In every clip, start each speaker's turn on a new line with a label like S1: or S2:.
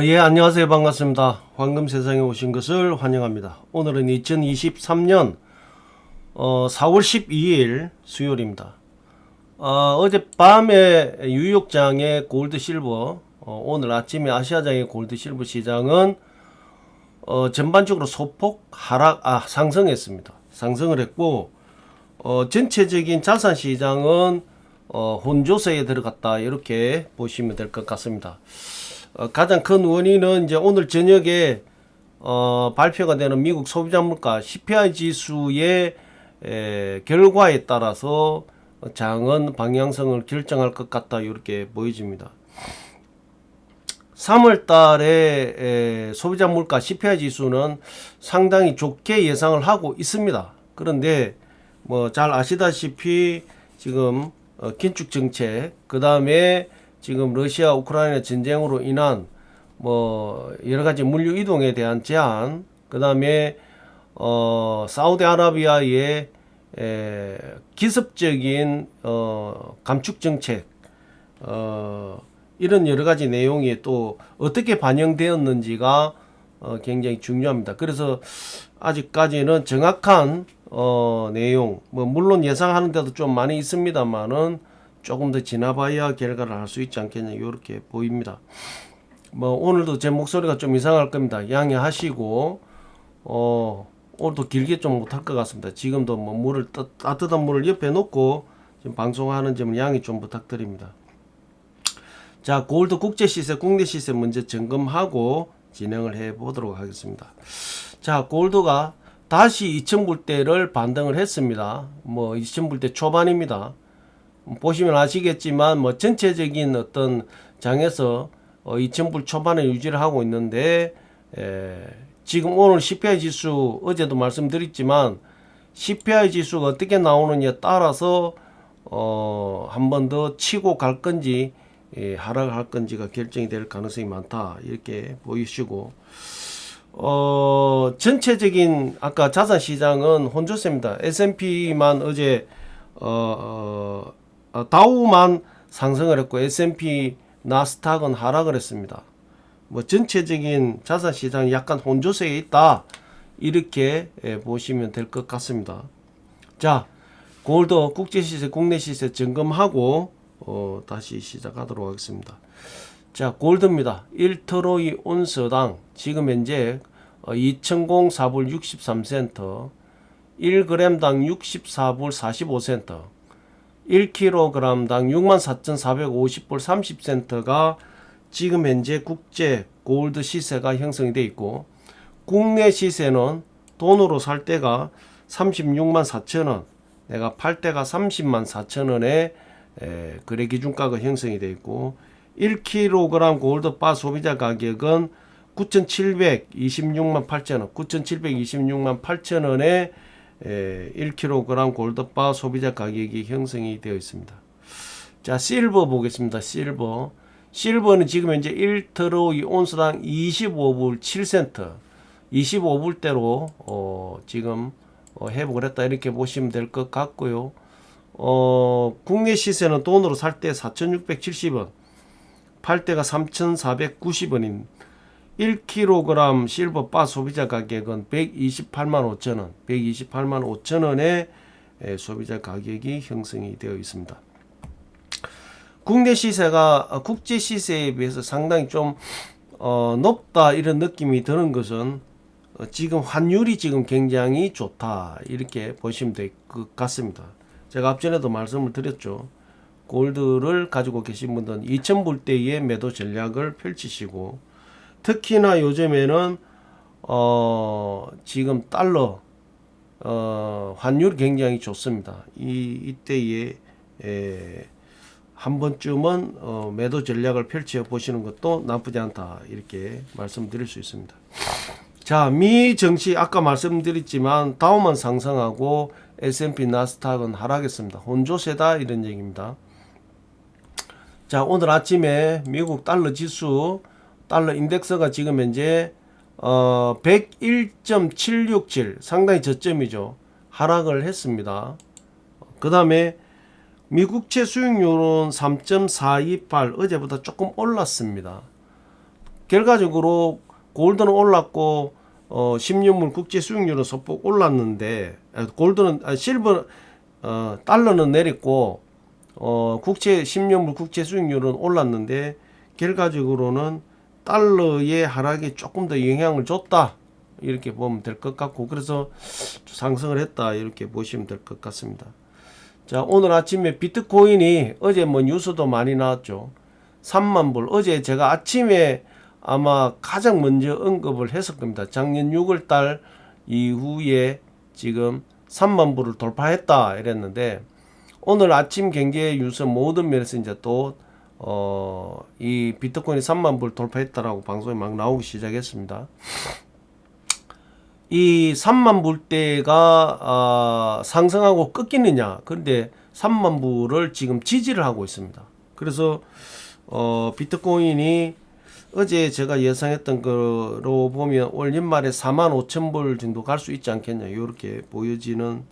S1: 예, 안녕하세요. 반갑습니다. 황금 세상에 오신 것을 환영합니다. 오늘은 2023년 4월 12일 수요일입니다. 어젯밤에 뉴욕장의 골드 실버, 오늘 아침에 아시아장의 골드 실버 시장은 전반적으로 소폭 상승했습니다. 상승을 했고, 전체적인 자산 시장은 혼조세에 들어갔다, 이렇게 보시면 될 것 같습니다. 가장 큰 원인은 이제 오늘 저녁에 발표가 되는 미국 소비자 물가 CPI 지수의 결과에 따라서 장은 방향성을 결정할 것 같다, 이렇게 보여집니다. 3월 달에 소비자 물가 CPI 지수는 상당히 좋게 예상을 하고 있습니다. 그런데 뭐 잘 아시다시피 지금 긴축 정책, 그 다음에 지금 러시아 우크라이나 전쟁으로 인한 뭐 여러 가지 물류 이동에 대한 제한, 그 다음에 사우디아라비아의 기습적인 감축 정책, 이런 여러 가지 내용이 또 어떻게 반영되었는지가 굉장히 중요합니다. 그래서 아직까지는 정확한 내용, 뭐 물론 예상하는데도 좀 많이 있습니다만은 조금 더 지나봐야 결과를 알 수 있지 않겠냐, 이렇게 보입니다. 뭐 오늘도 제 목소리가 좀 이상할 겁니다. 양해하시고 오늘도 길게 좀 못할 것 같습니다. 지금도 뭐 따뜻한 물을 옆에 놓고 지금 방송하는 점을 양해 좀 부탁드립니다. 자, 골드 국제 시세, 국내 시세 먼저 점검하고 진행을 해 보도록 하겠습니다. 자, 골드가 다시 2000불대를 반등을 했습니다. 뭐 2000불대 초반입니다. 보시면 아시겠지만 뭐 전체적인 어떤 장에서 2000불 초반에 유지를 하고 있는데, 지금 오늘 CPI 지수 어제도 말씀드렸지만 CPI 지수가 어떻게 나오느냐에 따라서 한 번 더 치고 갈 건지 하락할 건지가 결정이 될 가능성이 많다, 이렇게 보이시고, 전체적인 아까 자산 시장은 혼조세입니다. S&P만 어제 다우만 상승을 했고 S&P 나스닥은 하락을 했습니다. 뭐 전체적인 자산 시장이 약간 혼조세에 있다, 이렇게 보시면 될 것 같습니다. 자, 골드 국제 시세, 국내 시세 점검하고 다시 시작하도록 하겠습니다. 자, 골드입니다. 1트로이 온스당 지금 현재 2004불 63센트, 1g당 64불 45센트, 1kg당 64,450불 30센트가 지금 현재 국제 골드 시세가 형성이 되어 있고, 국내 시세는 돈으로 살 때가 36만 4천원, 내가 팔 때가 30만 4천원에 거래 기준가가 형성이 되어 있고, 1kg 골드 바 소비자 가격은 9,726만 8천원, 9,726만 8천원에 1kg 골드바 소비자 가격이 형성이 되어 있습니다. 자, 실버 보겠습니다. 실버는 지금 현재 1트로이 온스당 25불 7센트, 25불대로 지금 회복을 했다, 이렇게 보시면 될 것 같고요. 국내 시세는 돈으로 살 때 4,670원, 팔 때가 3,490원인 1kg 실버 바 소비자 가격은 128만 5천원, 128만 5천원의 소비자 가격이 형성이 되어 있습니다. 국내 시세가 국제 시세에 비해서 상당히 좀 높다, 이런 느낌이 드는 것은 지금 환율이 지금 굉장히 좋다, 이렇게 보시면 될 것 같습니다. 제가 앞전에도 말씀을 드렸죠. 골드를 가지고 계신 분들은 2000불대의 매도 전략을 펼치시고, 특히나 요즘에는 지금 달러 환율이 굉장히 좋습니다. 이때에 한 번쯤은 매도 전략을 펼쳐 보시는 것도 나쁘지 않다, 이렇게 말씀드릴 수 있습니다. 자, 미 증시 아까 말씀드렸지만 다우만 상승하고 S&P 나스닥은 하락했습니다. 혼조세다, 이런 얘기입니다. 자, 오늘 아침에 미국 달러 지수, 달러 인덱스가 지금 현재 101.767, 상당히 저점이죠. 하락을 했습니다. 그 다음에 미국채 수익률은 3.428, 어제보다 조금 올랐습니다. 결과적으로 골드는 올랐고 10년물 국제 수익률은 소폭 올랐는데 골드는 실버 달러는 내렸고 국채 10년물 국채 수익률은 올랐는데 결과적으로는 달러의 하락이 조금 더 영향을 줬다 이렇게 보면 될 것 같고 그래서 상승을 했다 이렇게 보시면 될 것 같습니다. 자, 오늘 아침에 비트코인이 어제 뭐 뉴스도 많이 나왔죠. 3만 불. 어제 제가 아침에 아마 가장 먼저 언급을 했을 겁니다. 작년 6월 달 이후에 지금 3만 불을 돌파했다 이랬는데 오늘 아침 경제 뉴스 모든 면에서 이제 또 이 비트코인이 3만 불 돌파했다라고 방송에 막 나오기 시작했습니다. 이 3만 불대가 상승하고 꺾이느냐. 그런데 3만 불을 지금 지지를 하고 있습니다. 그래서 비트코인이 어제 제가 예상했던 거로 보면 올 연말에 4만 5천 불 정도 갈 수 있지 않겠냐. 이렇게 보여지는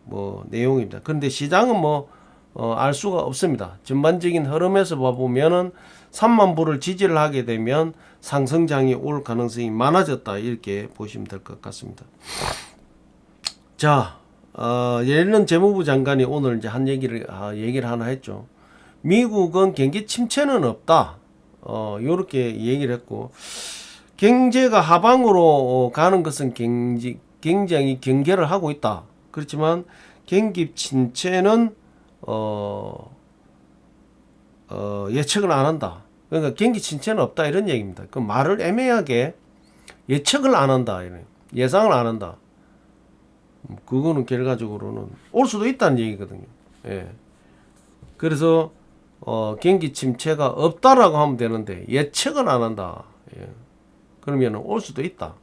S1: 뭐 내용입니다. 그런데 시장은 뭐 알 수가 없습니다. 전반적인 흐름에서 봐보면은 3만 불을 지지를 하게 되면 상승장이 올 가능성이 많아졌다 이렇게 보시면 될 것 같습니다. 자, 옐런 재무부 장관이 오늘 이제 한 얘기를 하나 했죠. 미국은 경기 침체는 없다. 요렇게 얘기를 했고 경제가 하방으로 가는 것은 굉장히 경계를 하고 있다. 그렇지만 경기 침체는 예측을 안 한다. 그러니까 경기 침체는 없다 이런 얘기입니다. 그 말을 애매하게 예측을 안 한다, 예상을 안 한다. 그거는 결과적으로는 올 수도 있다는 얘기거든요. 예. 그래서 경기 침체가 없다라고 하면 되는데 예측은 안 한다. 예. 그러면 올 수도 있다.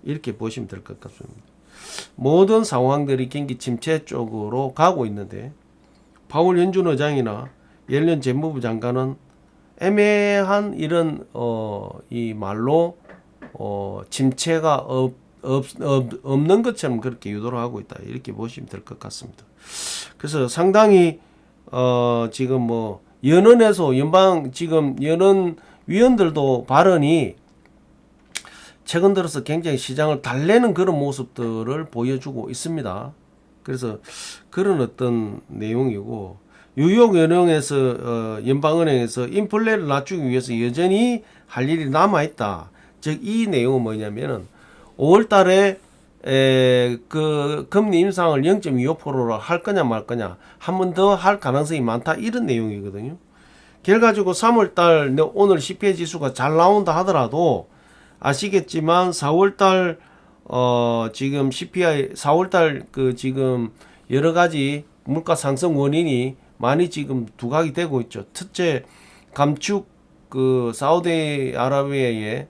S1: 이렇게 보시면 될 것 같습니다. 모든 상황들이 경기 침체 쪽으로 가고 있는데 파월 연준 의장이나 옐런 재무부 장관은 애매한 이런 이 말로 침체가 없는 것처럼 그렇게 유도를 하고 있다 이렇게 보시면 될 것 같습니다. 그래서 상당히 지금 뭐 연은에서 연방 지금 연은 위원들도 발언이 최근 들어서 굉장히 시장을 달래는 그런 모습들을 보여주고 있습니다. 그래서 그런 어떤 내용이고 뉴욕 연방은행에서 인플레를 낮추기 위해서 여전히 할 일이 남아있다. 즉 이 내용은 뭐냐면은 5월 달에 그 금리 인상을 0.25%로 할 거냐 말 거냐 한 번 더 할 가능성이 많다 이런 내용이거든요. 결과적으로 3월 달 오늘 CPI 지수가 잘 나온다 하더라도 아시겠지만 4월 달 지금 CPI 4월 달 그 지금 여러 가지 물가 상승 원인이 많이 지금 두각이 되고 있죠. 첫째 감축 그 사우디아라비아의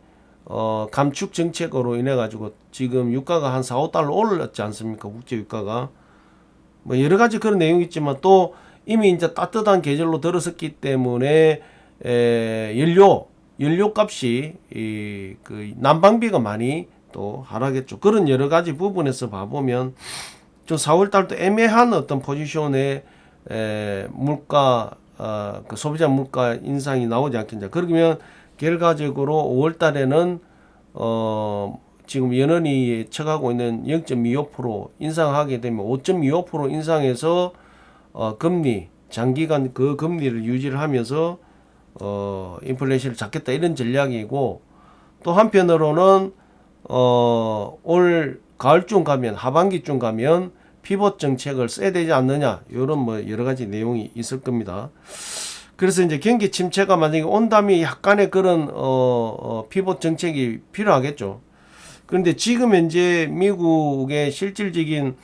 S1: 감축 정책으로 인해 가지고 지금 유가가 한 4, 5달러 올랐지 않습니까? 국제 유가가 뭐 여러 가지 그런 내용이 있지만 또 이미 이제 따뜻한 계절로 들어섰기 때문에 연료 값이 그 난방비가 많이 또 하락했죠. 그런 여러 가지 부분에서 봐보면 좀 4월 달도 애매한 어떤 포지션에 물가 그 소비자 물가 인상이 나오지 않겠냐. 그러면 결과적으로 5월 달에는 지금 연은이 예측하고 있는 0.25% 인상하게 되면 5.25% 인상해서 금리 장기간 그 금리를 유지를 하면서 인플레이션을 잡겠다 이런 전략이고 또 한편으로는 올 가을쯤 가면 하반기쯤 가면 피봇 정책을 써야 되지 않느냐 이런 뭐 여러 가지 내용이 있을 겁니다. 그래서 이제 경기 침체가 만약에 온다면 약간의 그런 피봇 정책이 필요하겠죠. 그런데 지금 현재 미국의 실질적인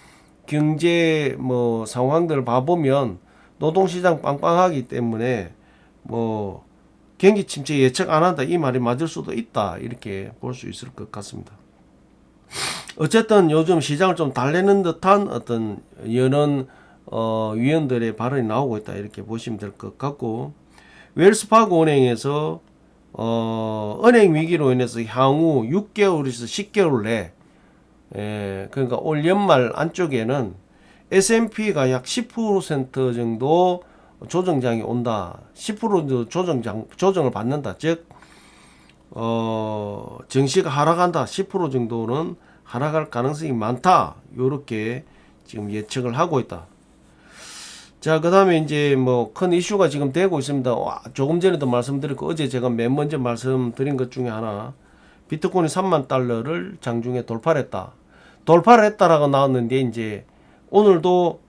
S1: 경제 뭐 상황들을 봐보면 노동시장 빵빵하기 때문에 뭐 경기 침체 예측 안 한다 이 말이 맞을 수도 있다 이렇게 볼 수 있을 것 같습니다. 어쨌든 요즘 시장을 좀 달래는 듯한 어떤 연은 위원들의 발언이 나오고 있다 이렇게 보시면 될 것 같고 웰스파고 은행에서 은행 위기로 인해서 향후 6개월에서 10개월 내 그러니까 올 연말 안쪽에는 S&P가 약 10% 정도 조정장이 온다. 10% 조정을 받는다. 즉 증시가 하락한다. 10% 정도는 하락할 가능성이 많다. 요렇게 지금 예측을 하고 있다. 자, 그 다음에 이제 뭐 큰 이슈가 지금 되고 있습니다. 조금 전에도 말씀드렸고, 어제 제가 맨 먼저 말씀드린 것 중에 하나, 비트코인이 3만 달러를 장중에 돌파를 했다. 돌파를 했다라고 나왔는데, 이제 오늘도,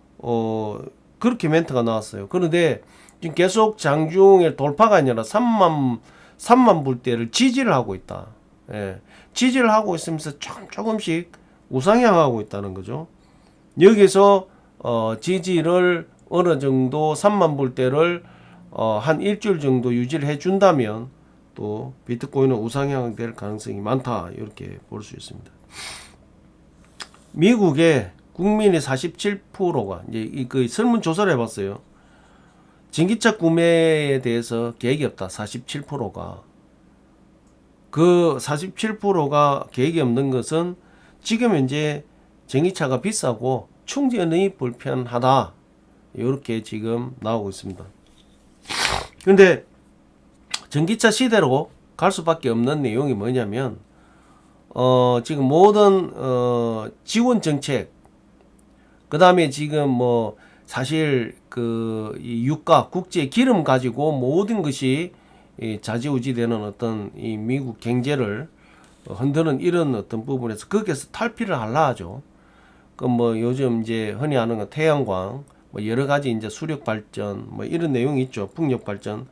S1: 그렇게 멘트가 나왔어요. 그런데 지금 계속 장중에 돌파가 아니라 3만 불대를 지지를 하고 있다. 예. 지지를 하고 있으면서 조금씩 우상향하고 있다는 거죠. 여기서, 지지를 어느 정도 3만 불대를 한 일주일 정도 유지를 해준다면 또 비트코인은 우상향 될 가능성이 많다. 이렇게 볼 수 있습니다. 미국의 국민의 47%가 이제 그 설문조사를 해봤어요. 전기차 구매에 대해서 계획이 없다. 47%가. 그 47%가 계획이 없는 것은 지금 현재 전기차가 비싸고 충전이 불편하다. 이렇게 지금 나오고 있습니다. 근데 전기차 시대로 갈 수밖에 없는 내용이 뭐냐면 지금 모든 지원 정책, 그 다음에 지금 뭐 사실 이 유가, 국제 기름 가지고 모든 것이 좌지우지되는 어떤 이 미국 경제를 흔드는 이런 어떤 부분에서 거기에서 탈피를 하려 하죠. 그 뭐 요즘 이제 흔히 하는 거 태양광, 뭐 여러 가지 이제 수력 발전, 뭐 이런 내용이 있죠. 풍력 발전.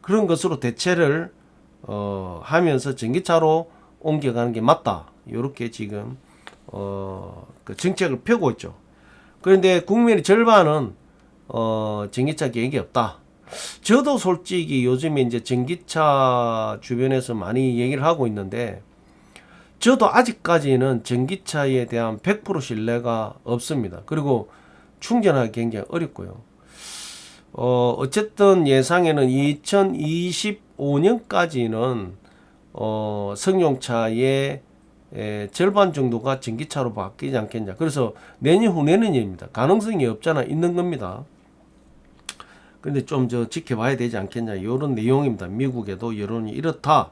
S1: 그런 것으로 대체를 하면서 전기차로 옮겨가는 게 맞다. 이렇게 지금 그 정책을 펴고 있죠. 그런데 국민의 절반은 전기차 계획이 없다. 저도 솔직히 요즘에 이제 전기차 주변에서 많이 얘기를 하고 있는데, 저도 아직까지는 전기차에 대한 100% 신뢰가 없습니다. 그리고 충전하기 굉장히 어렵고요. 어쨌든 예상에는 2025년까지는 승용차의 절반 정도가 전기차로 바뀌지 않겠냐. 그래서 내년 후 내년입니다. 가능성이 없잖아. 있는 겁니다. 근데 좀 지켜봐야 되지 않겠냐. 이런 내용입니다. 미국에도 여론이 이렇다.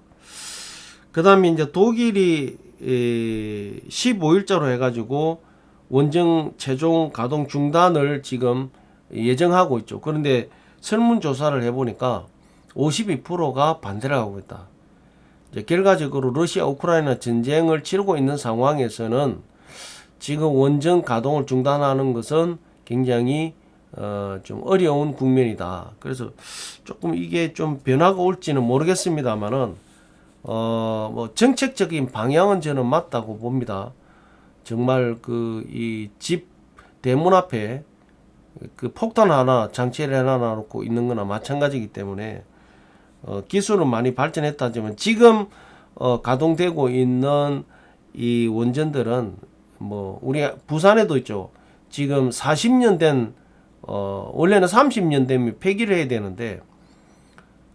S1: 그 다음에 이제 독일이 15일자로 해가지고 원전 최종 가동 중단을 지금 예정하고 있죠. 그런데 설문조사를 해보니까 52%가 반대를 하고 있다. 이제 결과적으로 러시아 우크라이나 전쟁을 치르고 있는 상황에서는 지금 원전 가동을 중단하는 것은 굉장히 좀 어려운 국면이다. 그래서 조금 이게 좀 변화가 올지는 모르겠습니다만은 뭐 정책적인 방향은 저는 맞다고 봅니다. 정말 이 집 대문 앞에 그 폭탄 하나 장치를 해놔 놓고 있는 거나 마찬가지이기 때문에 기술은 많이 발전했다지만 지금 가동되고 있는 이 원전들은 뭐 우리 부산에도 있죠. 지금 40년 된 원래는 30년 되면 폐기를 해야 되는데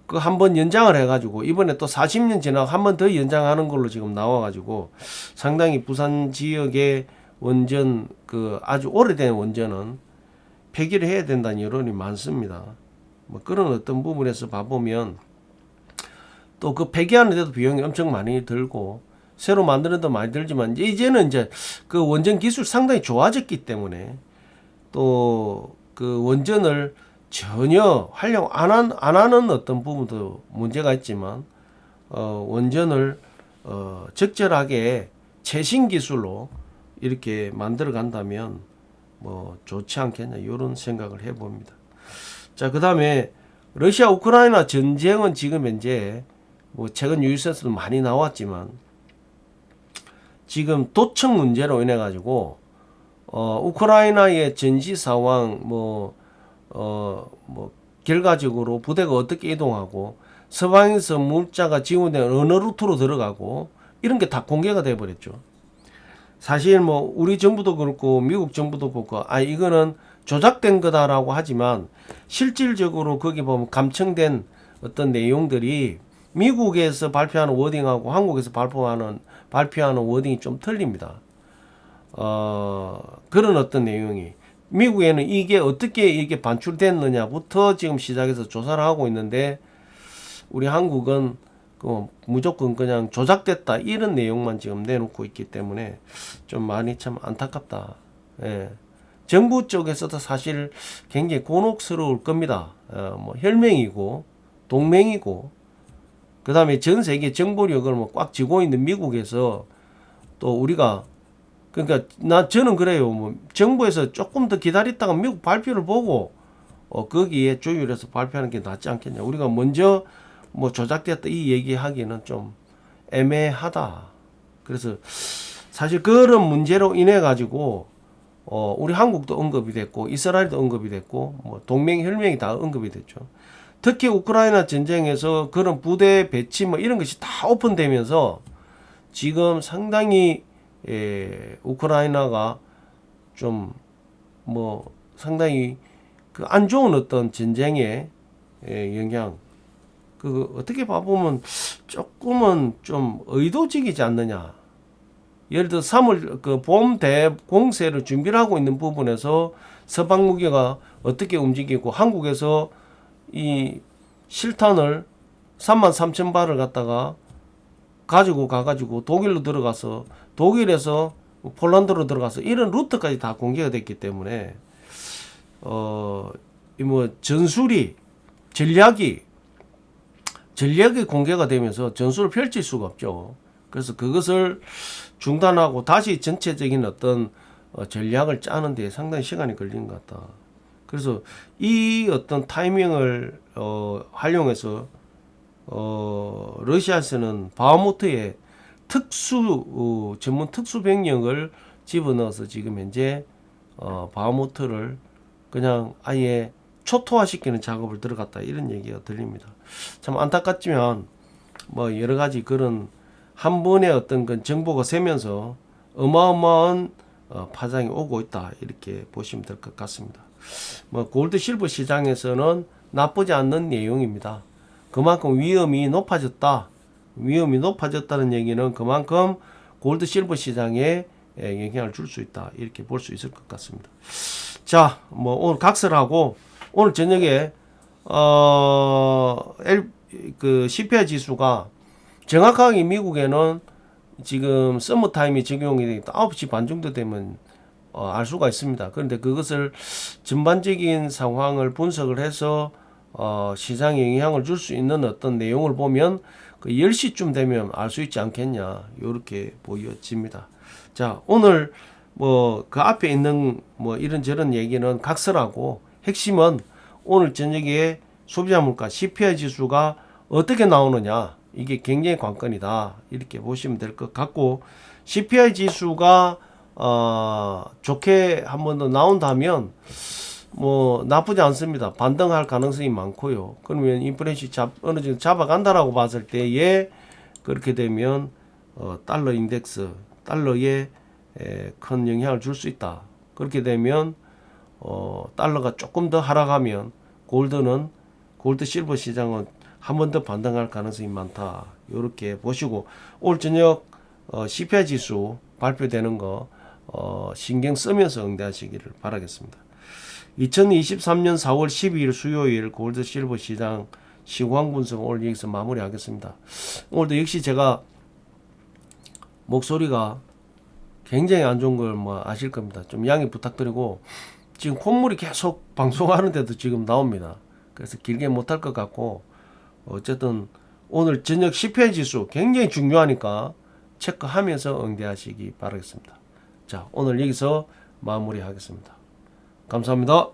S1: 그 한번 연장을 해가지고 이번에 또 40년 지나고 한 번 더 연장하는 걸로 지금 나와가지고 상당히 부산 지역의 원전 아주 오래된 원전은 폐기를 해야 된다는 여론이 많습니다. 뭐 그런 어떤 부분에서 봐보면 또 그 폐기하는데도 비용이 엄청 많이 들고 새로 만드는 데 많이 들지만 이제는 이제 그 원전 기술 상당히 좋아졌기 때문에 또 그 원전을 전혀 활용 안 하는 어떤 부분도 문제가 있지만 원전을 적절하게 최신 기술로 이렇게 만들어 간다면 뭐 좋지 않겠냐 이런 생각을 해봅니다. 자, 그 다음에 러시아 우크라이나 전쟁은 지금 현재 뭐 최근 뉴스에서도 많이 나왔지만 지금 도청 문제로 인해 가지고 우크라이나의 전시 상황 뭐 결과적으로 부대가 어떻게 이동하고 서방에서 물자가 지원된 어느 루트로 들어가고 이런 게 다 공개가 돼 버렸죠. 사실 뭐 우리 정부도 그렇고 미국 정부도 그렇고 이거는 조작된 거다라고 하지만 실질적으로 거기 보면 감청된 어떤 내용들이 미국에서 발표하는 워딩하고 한국에서 발표하는 워딩이 좀 틀립니다. 그런 어떤 내용이 미국에는 이게 어떻게 이게 반출됐느냐부터 지금 시작해서 조사를 하고 있는데 우리 한국은 무조건 그냥 조작됐다 이런 내용만 지금 내놓고 있기 때문에 좀 많이 참 안타깝다. 예. 정부 쪽에서도 사실 굉장히 곤혹스러울 겁니다. 뭐 혈맹이고 동맹이고 그 다음에 전 세계 정보력을 뭐 꽉 쥐고 있는 미국에서 또 우리가 그러니까 저는 그래요. 뭐 정부에서 조금 더 기다렸다가 미국 발표를 보고 거기에 조율해서 발표하는 게 낫지 않겠냐. 우리가 먼저 뭐 조작됐다 이 얘기하기는 좀 애매하다. 그래서 사실 그런 문제로 인해 가지고 우리 한국도 언급이 됐고 이스라엘도 언급이 됐고 뭐 동맹 혈맹이 다 언급이 됐죠. 특히 우크라이나 전쟁에서 그런 부대 배치 뭐 이런 것이 다 오픈되면서 지금 상당히 우크라이나가 좀 뭐 상당히 그 안 좋은 어떤 전쟁의 영향 그 어떻게 봐보면 조금은 좀 의도적이지 않느냐. 예를 들어 3월 그 봄 대공세를 준비를 하고 있는 부분에서 서방 무기가 어떻게 움직이고 한국에서 이 실탄을 33,000발을 갖다가 가지고 가가지고 독일로 들어가서 독일에서 폴란드로 들어가서 이런 루트까지 다 공개가 됐기 때문에 뭐 전술이 전략이 공개가 되면서 전술을 펼칠 수가 없죠. 그래서 그것을 중단하고 다시 전체적인 어떤 전략을 짜는 데 상당히 시간이 걸린 것 같다. 그래서 이 어떤 타이밍을 활용해서 러시아에서는 바흐무트에 전문 특수 병력을 집어넣어서 지금 현재 바흐무트를 그냥 아예 초토화시키는 작업을 들어갔다 이런 얘기가 들립니다. 참 안타깝지만 뭐 여러 가지 그런 한 번의 어떤 그 정보가 새면서 어마어마한 파장이 오고 있다 이렇게 보시면 될 것 같습니다. 뭐 골드 실버 시장에서는 나쁘지 않는 내용입니다. 그만큼 위험이 높아졌다는 얘기는 그만큼 골드 실버 시장에 영향을 줄 수 있다 이렇게 볼 수 있을 것 같습니다. 자, 뭐 오늘 각설하고 오늘 저녁에 그 CPI 지수가 정확하게 미국에는 지금 서머 타임이 적용이 되니까 9시 반 정도 되면 알 수가 있습니다. 그런데 그것을 전반적인 상황을 분석을 해서 시장에 영향을 줄 수 있는 어떤 내용을 보면 그 10시쯤 되면 알 수 있지 않겠냐 이렇게 보여집니다. 자, 오늘 뭐 그 앞에 있는 뭐 이런저런 얘기는 각설하고 핵심은 오늘 저녁에 소비자 물가 CPI 지수가 어떻게 나오느냐 이게 굉장히 관건이다 이렇게 보시면 될 것 같고 CPI 지수가 좋게 한 번 더 나온다면 뭐 나쁘지 않습니다. 반등할 가능성이 많고요. 그러면 인플레이션이 어느 정도 잡아간다라고 봤을 때에 그렇게 되면 달러 인덱스 달러에 큰 영향을 줄 수 있다. 그렇게 되면 달러가 조금 더 하락하면 골드 실버 시장은 한 번 더 반등할 가능성이 많다. 이렇게 보시고 오늘 저녁 CPI 지수 발표되는 거 신경 쓰면서 응대하시기를 바라겠습니다. 2023년 4월 12일 수요일 골드 실버 시장 시황 분석 오늘 여기서 마무리하겠습니다. 오늘도 역시 제가 목소리가 굉장히 안 좋은 걸 뭐 아실 겁니다. 좀 양해 부탁드리고 지금 콧물이 계속 방송하는데도 지금 나옵니다. 그래서 길게 못할 것 같고 어쨌든 오늘 저녁 CPI 지수 굉장히 중요하니까 체크하면서 응대하시기 바라겠습니다. 자, 오늘 여기서 마무리하겠습니다. 감사합니다.